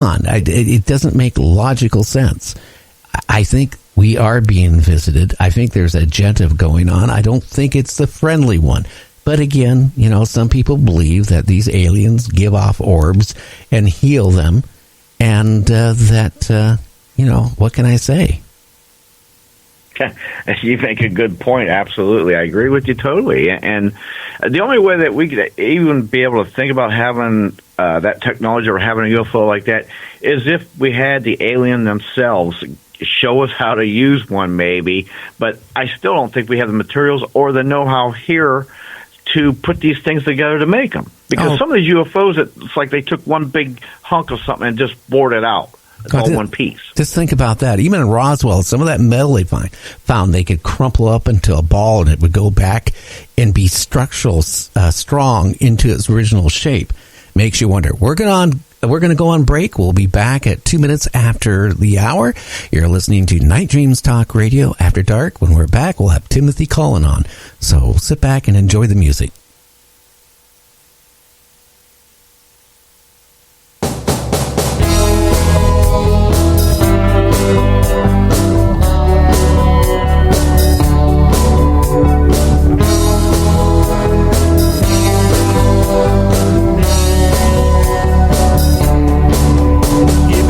on. It doesn't make logical sense. I think we are being visited. I think there's a agenda going on. I don't think it's the friendly one. But again, some people believe that these aliens give off orbs and heal them. And what can I say? You make a good point. Absolutely. I agree with you totally. And the only way that we could even be able to think about having that technology or having a UFO like that is if we had the alien themselves show us how to use one, maybe. But I still don't think we have the materials or the know-how here to put these things together to make them. Because some of these UFOs, it's like they took one big hunk of something and just bored it out. It's all one piece. Just think about that. Even in Roswell, some of that metal they found they could crumple up into a ball and it would go back and be structural strong into its original shape. Makes you wonder. We're going to go on break. We'll be back at 2 minutes after the hour. You're listening to Night Dreams Talk Radio After Dark. When we're back, we'll have Timothy Cullen on. So sit back and enjoy the music.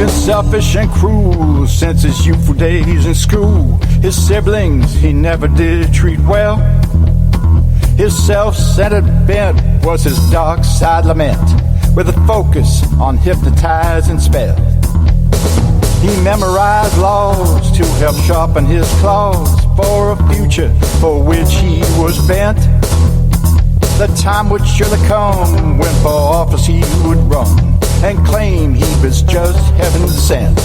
Selfish and cruel since his youthful days in school. His siblings he never did treat well. His self-centered bent was his dark side lament, with a focus on hypnotizing spell. He memorized laws to help sharpen his claws for a future for which he was bent. The time would surely come when for office he would run and claim he was just heaven sent.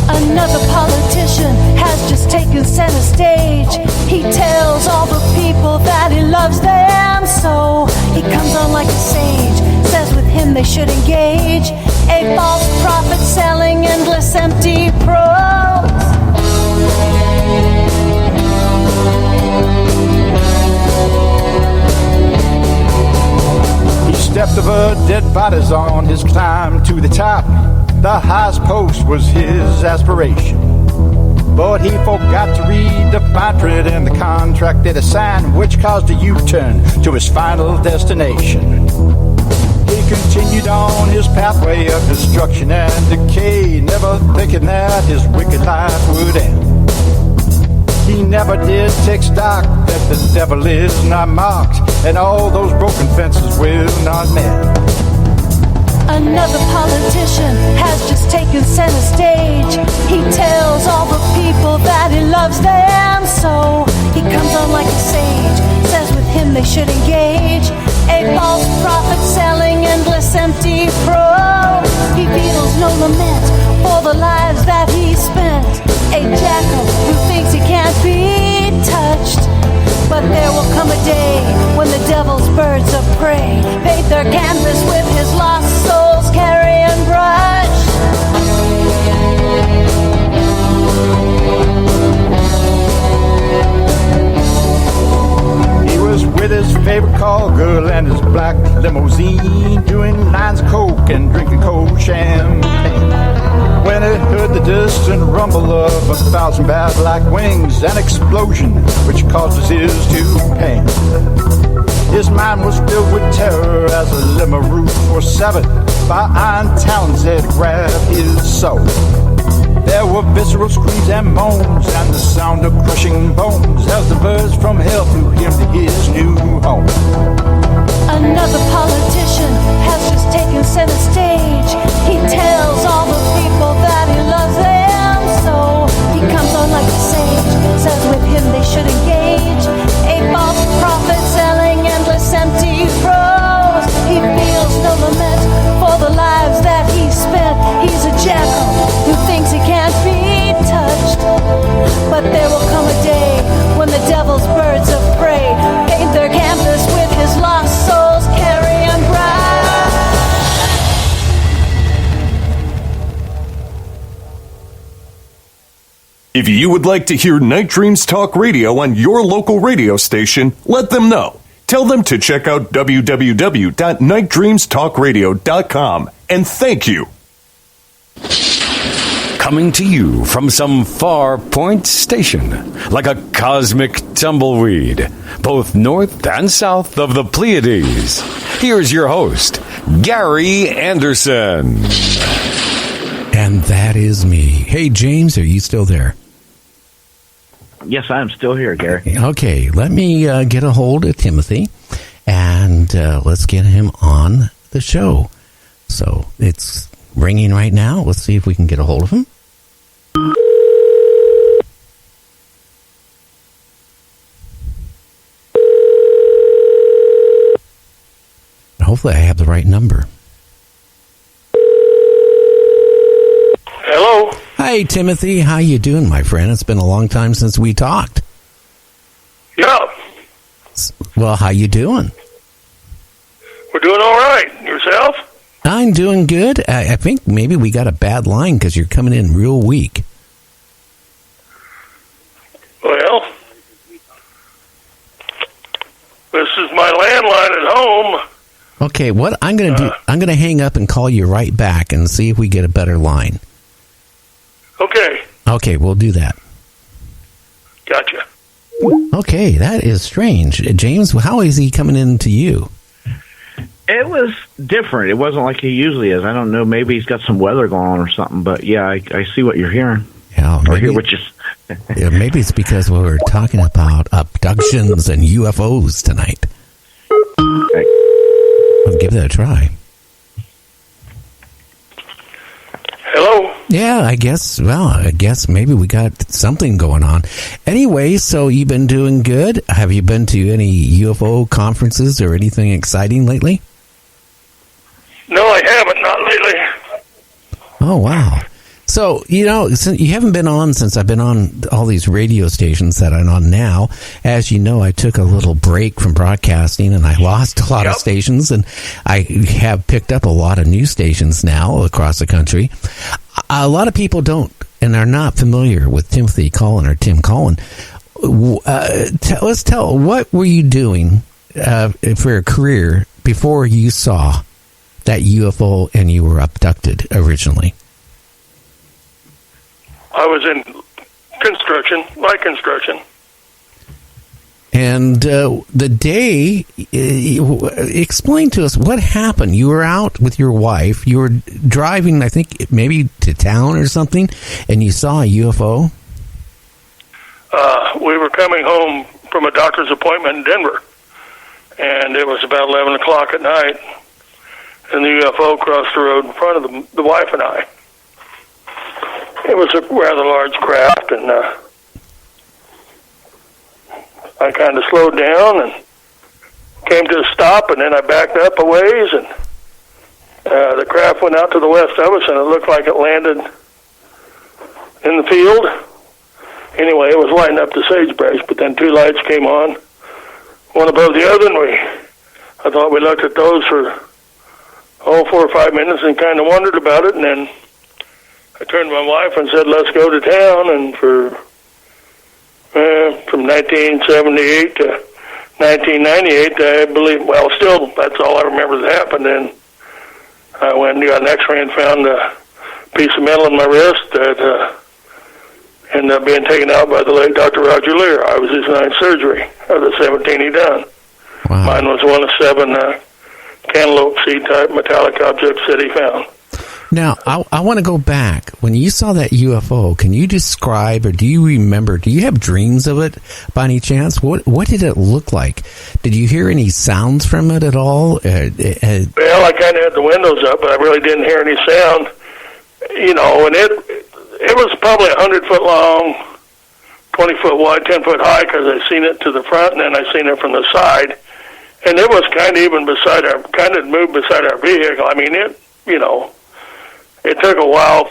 Another politician has just taken center stage. He tells all the people that he loves them so. He comes on like a sage, says with him they should engage. A false prophet selling endless empty prose. Stepped over dead bodies on his climb to the top. The highest post was his aspiration, but he forgot to read the fine print in the contract that he signed, which caused a U-turn to his final destination. He continued on his pathway of destruction and decay, never thinking that his wicked life would end. He never did take stock that the devil is not mocked, and all those broken fences will not mend. Another politician has just taken center stage. He tells all the people that he loves them so. He comes on like a sage, says with him they should engage. A false prophet selling endless empty prose. He feels no lament for the lives that he spent. A jackal who thinks he can't be touched. But there will come a day when the devil's birds of prey paint their canvas with his lost soul's carrion brush. He was with his favorite call girl and his black limousine, doing lines of coke and drinking cold champagne. When it heard the distant rumble of 1,000 bat-like wings, an explosion which causes his to pain. His mind was filled with terror as a limo route for 7 by iron talons had grabbed his soul. There were visceral screams and moans and the sound of crushing bones as the birds from hell flew him to his new home. Another politician has just taken center stage. He tells all the people that he loves them so. He comes on like a sage, says with him they should engage. A false prophet selling endless empty prose. He feels no lament for the lives that he spent. He's a jackal who thinks he can't be touched. But there will come a day when the devil's birds of prey paint their canvas with his lost soul's carrion brush. If you would like to hear Night Dreams Talk Radio on your local radio station, let them know. Tell them to check out www.nightdreamstalkradio.com. And thank you. coming to you from some far point station, like a cosmic tumbleweed, both north and south of the Pleiades. Here's your host, Gary Anderson. And that is me. Hey, James, are you still there? Yes, I'm still here, Gary. Okay, let me get a hold of Timothy, and let's get him on the show. So it's ringing right now. Let's see if we can get a hold of him. Hopefully I have the right number. Hello. Hi, Timothy. How you doing, my friend? It's been a long time since we talked. Yeah. Well, how you doing? We're doing all right. Yourself? I'm doing good. I think maybe we got a bad line because you're coming in real weak. Well, this is my landline at home. Okay, what I'm going to do, I'm going to hang up and call you right back and see if we get a better line. Okay. Okay, we'll do that. Gotcha. Okay, that is strange. James, how is he coming in to you? It was different. It wasn't like he usually is. I don't know. Maybe he's got some weather going on or something. But yeah, I see what you're hearing. Yeah, or hear what you. Yeah, maybe it's because we were talking about abductions and UFOs tonight. Okay. Let's give that a try. Hello? Yeah, I guess maybe we got something going on. Anyway, so you've been doing good. Have you been to any UFO conferences or anything exciting lately? No, I haven't. Not lately. Oh, wow. So, since you haven't been on since I've been on all these radio stations that I'm on now. As you know, I took a little break from broadcasting and I lost a lot of stations, and I have picked up a lot of new stations now across the country. A lot of people don't and are not familiar with Timothy Cullen or Tim Cullen. Let's tell, what were you doing for a career before you saw that UFO and you were abducted originally? I was in light construction. And the day, explain to us what happened. You were out with your wife. You were driving, I think, maybe to town or something, and you saw a UFO? We were coming home from a doctor's appointment in Denver, and it was about 11 o'clock at night, and the UFO crossed the road in front of the wife and I. It was a rather large craft, and I kind of slowed down and came to a stop, and then I backed up a ways, and the craft went out to the west of us, and it looked like it landed in the field. Anyway, it was lighting up the sagebrush, but then two lights came on, one above the other, and I thought we looked at those for 4 or 5 minutes and kind of wondered about it, and then I turned to my wife and said, let's go to town. And from 1978 to 1998, I believe, still, that's all I remember that happened. And I went and got an x-ray and found a piece of metal in my wrist that ended up being taken out by the late Dr. Roger Lear. I was his 9th surgery of the 17 he done. Wow. Mine was one of 7 cantaloupe seed-type metallic objects that he found. Now, I want to go back. When you saw that UFO, can you describe, or do you remember, do you have dreams of it by any chance? What did it look like? Did you hear any sounds from it at all? Well, I kind of had the windows up, but I really didn't hear any sound. And it was probably 100-foot long, 20-foot wide, 10-foot high, because I seen it to the front, and then I seen it from the side. And it was kind of even moved beside our vehicle. I mean, it took a while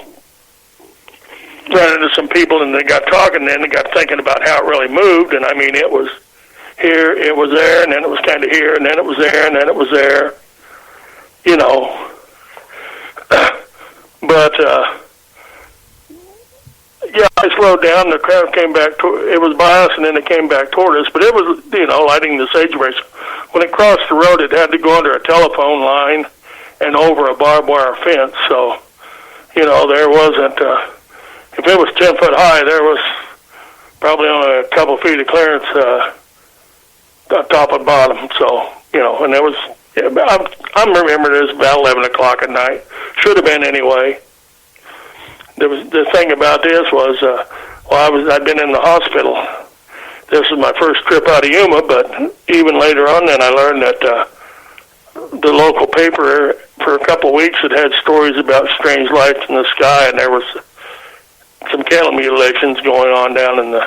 running into some people, and they got talking, and then they got thinking about how it really moved. And I mean, it was here, it was there, and then it was kind of here, and then it was there, and then it was there. But I slowed down. The crowd came back. It was by us, and then it came back toward us. But it was, lighting the sagebrush. When it crossed the road, it had to go under a telephone line and over a barbed wire fence. So, there wasn't if it was 10 foot high, there was probably only a couple feet of clearance, top and bottom. So, and there was, I remember it was about 11 o'clock at night. Should have been anyway. The thing about this was, I'd been in the hospital. This was my first trip out of Yuma, but even later on then I learned that the local paper for a couple of weeks had stories about strange lights in the sky, and there was some cattle mutilations going on down in the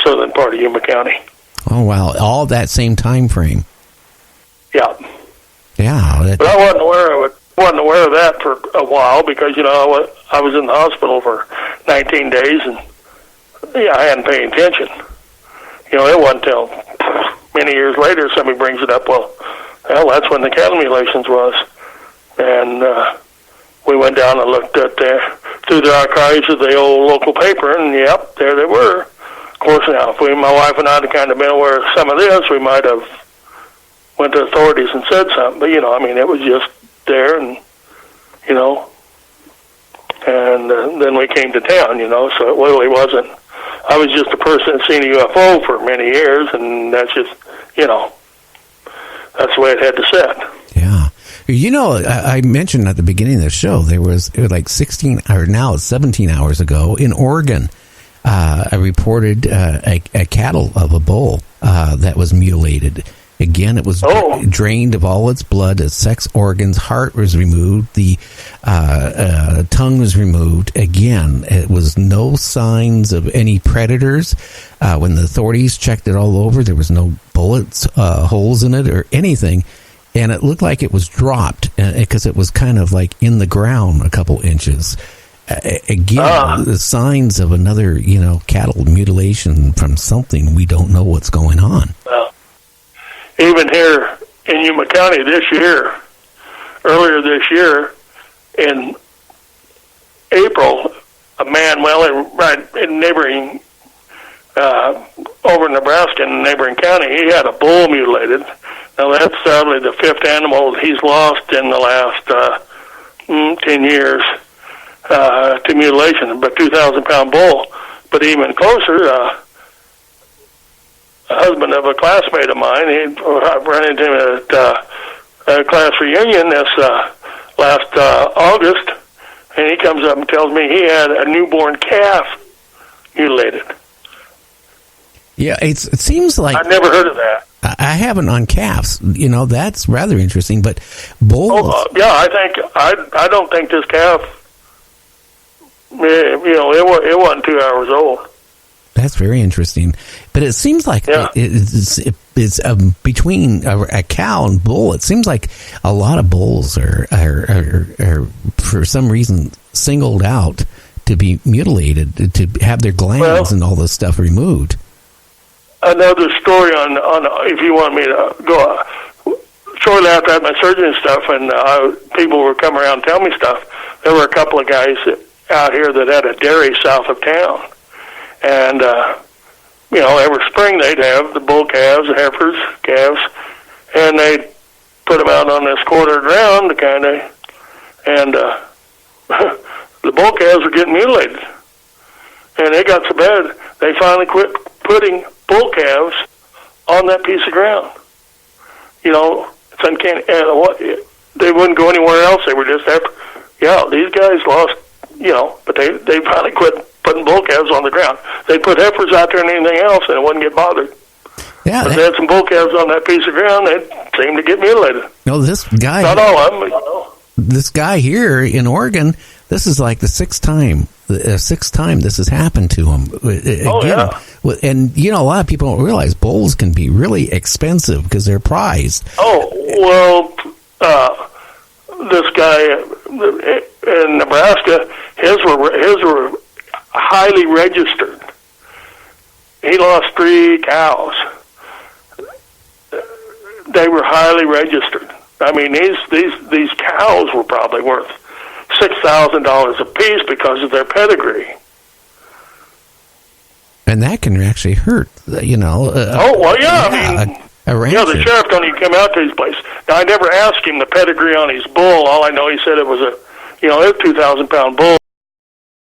southern part of Yuma County. Oh, wow. All that same time frame. Yeah. Yeah. But I wasn't aware of that for a while because, I was in the hospital for 19 days, and I hadn't paid attention. It wasn't until many years later somebody brings it up, well, that's when the cattle mutilations was. And we went down and looked at through the archives of the old local paper, and yep, there they were. Of course, now, if my wife and I had kind of been aware of some of this, we might have went to authorities and said something. But, it was just there, and, and then we came to town, so it really wasn't. I was just a person that seen a UFO for many years, and that's just, that's the way it had to set. Yeah. I mentioned at the beginning of the show, it was like 16, or now it's 17 hours ago in Oregon. I reported a cattle of a bull that was mutilated. Again, it was drained of all its blood, its sex organs, heart was removed, the tongue was removed. Again, it was no signs of any predators. When the authorities checked it all over, there was no bullets, holes in it, or anything. And it looked like it was dropped because it was kind of like in the ground a couple inches. Again, the signs of another, cattle mutilation from something. We don't know what's going on. Well, even here in Yuma County earlier this year, in April, a man, right in neighboring, over in Nebraska, in the neighboring county, he had a bull mutilated. Now, that's sadly the fifth animal he's lost in the last 10 years to mutilation, about 2,000-pound bull. But even closer, a husband of a classmate of mine, I ran into him at a class reunion this last August, and he comes up and tells me he had a newborn calf mutilated. Yeah, it seems like... I've never heard of that. I haven't on calves. That's rather interesting, but bulls... I don't think this calf, it wasn't 2 hours old. That's very interesting. But it seems like it's between a cow and bull. It seems like a lot of bulls are for some reason singled out to be mutilated, to have their glands and all this stuff removed. Another story on if you want me to go. Shortly after I had my surgery and stuff, and people were coming around and tell me stuff, there were a couple of guys out here that had a dairy south of town. And, every spring they'd have the bull calves, the heifers, calves, and they'd put them out on this quarter ground and the bull calves were getting mutilated. And it got so bad, they finally quit putting bull calves on that piece of ground. It's uncanny. They wouldn't go anywhere else. They were just these guys lost, but they finally quit putting bull calves on the ground. They put heifers out there and anything else, and it wouldn't get bothered. Yeah, but they had some bull calves on that piece of ground, they seemed to get mutilated. No, this guy... Not all of them, This guy here in Oregon, this is like the sixth time this has happened to him. Again, and, a lot of people don't realize bulls can be really expensive because they're prized. This guy in Nebraska, his were highly registered. He lost 3 cows. They were highly registered. I mean, these cows were probably worth $6,000 a piece because of their pedigree. And that can actually hurt, I mean, the sheriff don't even come out to his place. Now, I never asked him the pedigree on his bull. All I know, he said it was a 2,000-pound bull.